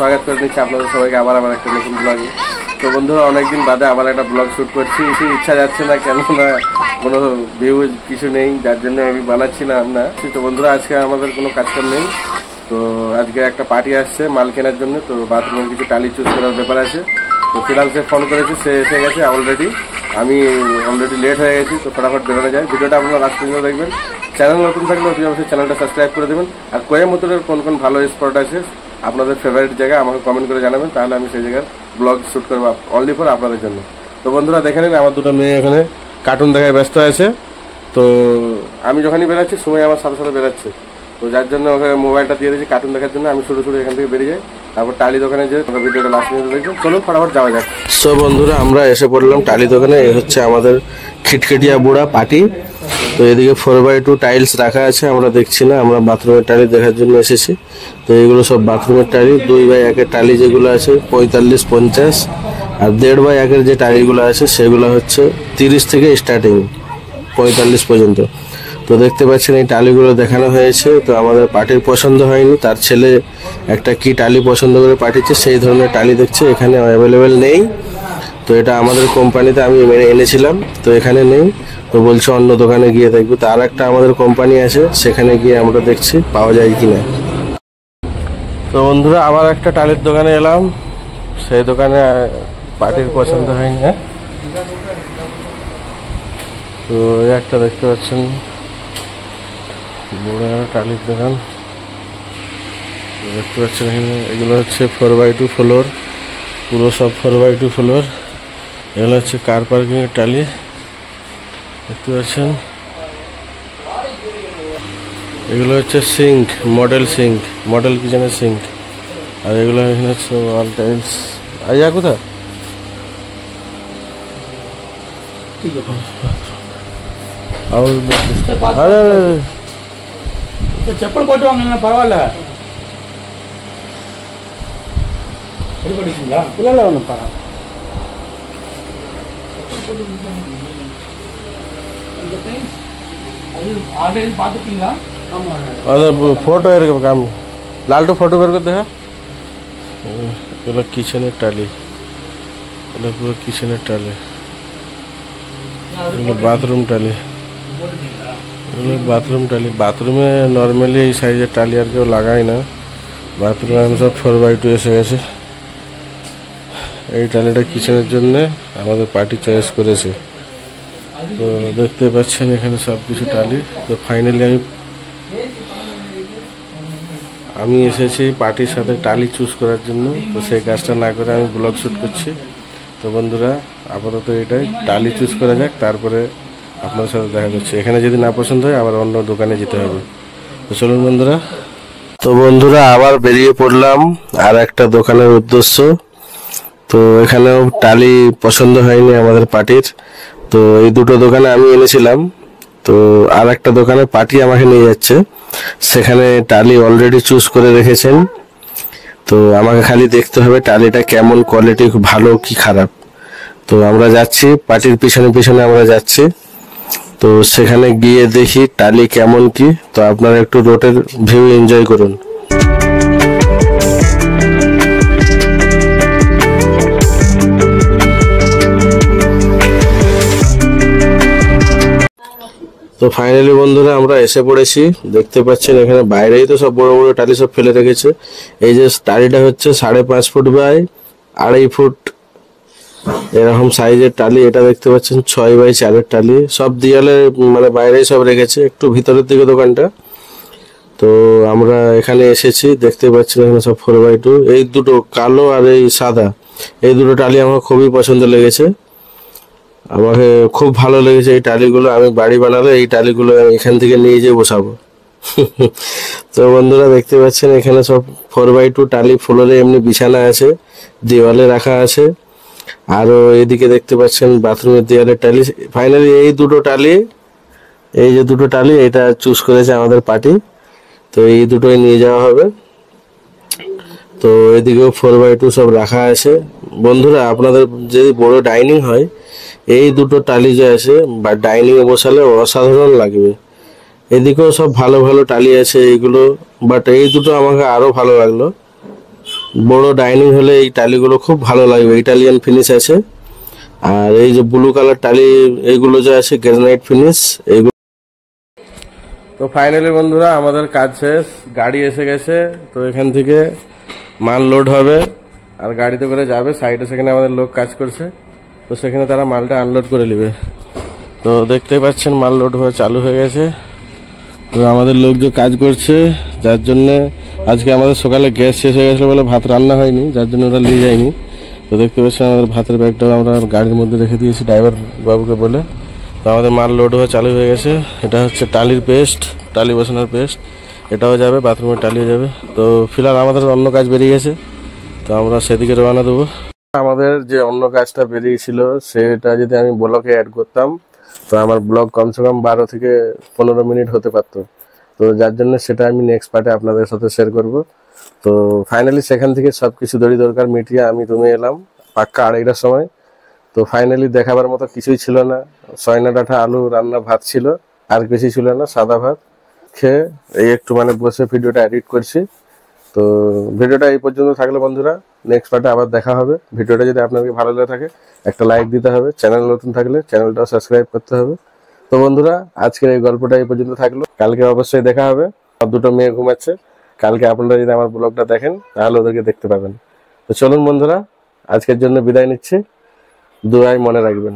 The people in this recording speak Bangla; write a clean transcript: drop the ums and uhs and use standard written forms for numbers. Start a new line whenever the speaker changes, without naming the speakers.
স্বাগত করে নিচ্ছি আপনাদের সবাইকে আবার আমার একটা নতুন ব্লগে। তো বন্ধুরা, অনেকদিন বাদে আবার একটা ব্লগ শ্যুট করছি। ইচ্ছা যাচ্ছে না, কেননা কোনো ভিউজ কিছু নেই, যার জন্য আমি বানাচ্ছি না। তো বন্ধুরা, আজকে আমাদের কোনো কাজকাম নেই। তো আজকে একটা পার্টি আসছে মাল কেনার জন্য। তো বাথরুমের কিছু টালি চুজ করার ব্যাপার আছে। তো ফিনান্সে ফোন করেছে, সে এসে গেছে অলরেডি। আমি অলরেডি লেট হয়ে গেছি, তো ফটাফট বেরোনো যায়। ভিডিওটা আপনারা লাস্ট পর্যন্ত দেখবেন। চ্যানেল নতুন থাকলে অবশ্যই চ্যানেলটা সাবস্ক্রাইব করে দেবেন। আর কোয়েম্বাটুরের কোন কোন ভালো স্পট আছে, আপনাদের ফেভারিট জায়গা আমাকে কমেন্ট করে জানাবেন, তাহলে আমি সেই জায়গার ব্লগ শ্যুট করবো অনলি ফর আপনাদের জন্য। তো বন্ধুরা, দেখে নিন, আমার দুটো মেয়ে এখানে কার্টুন দেখায় ব্যস্ত আছে। তো আমি যখনই বেরাচ্ছি, সময় আমার সাথে সাথে বেরাচ্ছে। তো যার জন্য ওকে মোবাইলটা দিয়ে দিয়েছি কার্টুন দেখার জন্য। আমি শুরু এখান থেকে বেরিয়ে যাই, তারপর টালি দোকানে যে ভিডিওটা লাস্ট পর্যন্ত দেখবেন। চলুন ফটাফট যাওয়া যাক। সো বন্ধুরা, আমরা এসে পড়লাম টালি দোকানে। এই হচ্ছে আমাদের খিটখিটিয়া বুড়া পার্টি। তো এদিকে 4x2 টাইলস রাখা আছে, আমরা দেখছি না, আমরা বাথরুমের টালি দেখার জন্য এসেছি। তো এগুলো সব বাথরুমের টালি। 2x1 টালি যেগুলো আছে 45-50, আর 1.5x যে টালিগুলো আছে সেগুলো হচ্ছে 30 থেকে স্টার্টিং 45 পর্যন্ত। তো দেখতে পাচ্ছেন এই টালিগুলো দেখানো হয়েছে। তো আমাদের পার্টির পছন্দ হয়নি, তার ছেলে একটা কি টালি পছন্দ করে পাঠিয়েছে, সেই ধরনের টালি দেখছে, এখানে অ্যাভেলেবেল নেই। তো এটা আমাদের কোম্পানিতে আমি এনেছিলাম, তো এখানে নেই। তো বলছে অন্য দোকানে গিয়ে দেখবো। তো আর একটা আমাদের কোম্পানি আছে, সেখানে গিয়ে আমরা দেখছি পাওয়া যায় কিনা। তো বন্ধুরা, আবার একটা টালির দোকানে এলাম। সেই দোকানে পার্টির পছন্দ হয়নি। তো একটা দেখতে পাচ্ছেন বড় টালির দোকান দেখতে পাচ্ছেন এখানে। এগুলো হচ্ছে 4x2 ফ্লোর, পুরো সব 4x2 ফ্লোর। এগুলো হচ্ছে কার পার্কিংয়ের টালি দেখতে পাচ্ছেন। এগুলো হচ্ছে সিঙ্ক, মডেল কিচেনের সিঙ্ক। আর এগুলো এখানে হচ্ছে ওয়াল টাইলস। আইয়া কোথা
చెప్పలు కొట్టు వాంగ పర్వాలే పిల్లలు ఉన్నారా
फोटो काम लालटू फोटो करके देखा। किचेনের টালি, পুরো কিচেনের টালি। বাথরুম টালি, বাথরুমে নর্মালি এই সাইজের টালি আর কেউ লাগায় না। বাথরুমে আমি সব 4x2 এসে গেছে। এই টালিটা কিচেনের জন্য আমাদের পার্টি চয়েস করেছে। তো দেখতে পাচ্ছেন এখানে সব কিছু টালি। তো ফাইনালি আমি এসেছি পার্টির সাথে টালি চুজ করার জন্য। তো সেই কাজটা না করে আমি ব্লগ শ্যুট করছি। তো বন্ধুরা, আপাতত এটাই, টালি চুজ করা যাক, তারপরে আপনার সাথে দেখা করছে। এখানে যদি না পছন্দ হয় আবার অন্য দোকানে যেতে হবে। তো চলুন বন্ধুরা। তো বন্ধুরা, আবার বেরিয়ে পড়লাম আর একটা দোকানের উদ্দেশ্য। তো এখানেও টালি পছন্দ হয়নি আমাদের পার্টির। তো এই দুটো দোকানে আমি এনেছিলাম। তো আর একটা দোকানে পার্টি আমাকে নিয়ে যাচ্ছে, সেখানে টালি অলরেডি চুজ করে রেখেছেন। তো আমাকে খালি দেখতে হবে টালিটা কেমন কোয়ালিটি, ভালো কি খারাপ। তো আমরা যাচ্ছি, পার্টির পিছনে আমরা যাচ্ছি। তো সেখানে গিয়ে দেখি টালি কেমন কি। তো আপনারা একটু রোডের ভিউ এনজয় করুন। তো ফাইনালি বন্ধুরা, আমরা এসে পড়েছি। দেখতে পাচ্ছেন এখানে বাইরেই তো সব বড় বড় টালি সব ফেলে রেখেছে। এই যে টালিটা হচ্ছে 5.5 ফুট বাই 2.5 ফুট এরকম সাইজের টালি। এটা দেখতে পাচ্ছেন 6x4 এর টালি। সব দেয়ালে মানে বাইরেই সব রেখেছে, একটু ভিতরের দিকে দোকানটা। তো আমরা এখানে এসেছি, দেখতে পাচ্ছেন এখানে সব 4x2। এই দুটো কালো আর এই সাদা, এই দুটো টালি আমার খুবই পছন্দ লেগেছে। আমাকে খুব ভালো লেগেছে এই টালিগুলো। আমি বাড়ি বানালে এই টালিগুলো এখান থেকে নিয়ে যেয়ে বসাবো। তো বন্ধুরা, দেখতে পাচ্ছেন এখানে সব 4x2 টালি ফ্লোরে এমনি বিছানা আছে, দেওয়ালে রাখা আছে। আরও এদিকে দেখতে পাচ্ছেন বাথরুমের দেওয়ালের টালি। ফাইনালি এই দুটো টালি, এই যে দুটো টালি, এটা চুজ করেছে আমাদের পার্টি। তো এই দুটোই নিয়ে যাওয়া হবে। তো এদিকেও 4x2 সব রাখা আছে। বন্ধুরা, আপনাদের যদি বড় ডাইনিং হয়, এই দুটো টালি যে আছে বা ডাইনিংয়ে বসালে অসাধারণ লাগবে। এদিকেও সব ভালো ভালো টালি আছে এইগুলো, বাট এই দুটো আমাকে আরও ভালো লাগলো। বড় ডাইনিং হলে এই টালিগুলো খুব ভালো লাগবে, ইটালিয়ান ফিনিশ আছে। আর এই যে ব্লু কালার টালি এইগুলো যে আছে গ্রানাইট ফিনিশ এইগুলো। তো ফাইনালি বন্ধুরা আমাদের কাজ শেষ, গাড়ি এসে গেছে। তো এখান থেকে মাল লোড হবে আর গাড়িতে করে যাবে সাইডে, সেখানে আমাদের লোক কাজ করছে। তো সেখানে তারা মালটা আনলোড করে নেবে। তো দেখতে পাচ্ছেন মাল লোড হয়ে চালু হয়ে গেছে। তো আমাদের লোক যে কাজ করছে, যার জন্য আজকে আমাদের সকালে গ্যাস শেষ হয়ে গেছিলো বলে ভাত রান্না হয়নি, যার জন্য ওরা নিয়ে যায়নি। তো দেখতে পাচ্ছেন আমাদের ভাতের ব্যাগটাও আমরা গাড়ির মধ্যে রেখে দিয়েছি ড্রাইভার বাবুকে বলে। তো আমাদের মাল লোড হয়ে চালু হয়ে গেছে। এটা হচ্ছে টালির পেস্ট, টালি বসানোর পেস্ট, এটাও যাবে, বাথরুমের টালিও যাবে। তো ফিলহাল আমাদের অন্য কাজ বেরিয়ে গেছে, তো আমরা সেদিকে রওনা দেবো। আমাদের যে অন্য কাজটা বেরিয়েছিল সেটা যদি আমি ব্লগে অ্যাড করতাম তো আমার ব্লগ কমসে কম 12 থেকে 15 মিনিট হতে পারতো। তো যার জন্য সেটা আমি নেক্সট পার্টে আপনাদের সাথে শেয়ার করব। তো ফাইনালি সেখান থেকে সবকিছু দড়ি দরকার মিটিয়ে আমি রুমে এলাম পাক্কা 2:30টার সময়। তো ফাইনালি দেখাবার মতো কিছুই ছিল না, সয়না ডাঁটা আলু রান্না ভাত ছিল, আর কিছুই ছিল না, সাদা ভাত খেয়ে এই একটু মানে বসে ভিডিওটা এডিট করছি। তো ভিডিওটা এই পর্যন্ত থাকলে বন্ধুরা, নেক্সট পার্টে আবার দেখা হবে। ভিডিওটা যদি আপনাদের ভালো লেগে থাকে একটা লাইক দিতে হবে, চ্যানেল নতুন থাকলে চ্যানেলটাও সাবস্ক্রাইব করতে হবে। তো বন্ধুরা আজকের এই গল্পটা এই পর্যন্ত থাকলো, কালকে অবশ্যই দেখা হবে। আর দুটো মেয়ে ঘুমাচ্ছে, কালকে আপনারা যদি আমার ব্লগটা দেখেন তাহলে ওদেরকে দেখতে পাবেন। তো চলুন বন্ধুরা, আজকের জন্য বিদায় নিচ্ছি, দুয়াই মনে রাখবেন।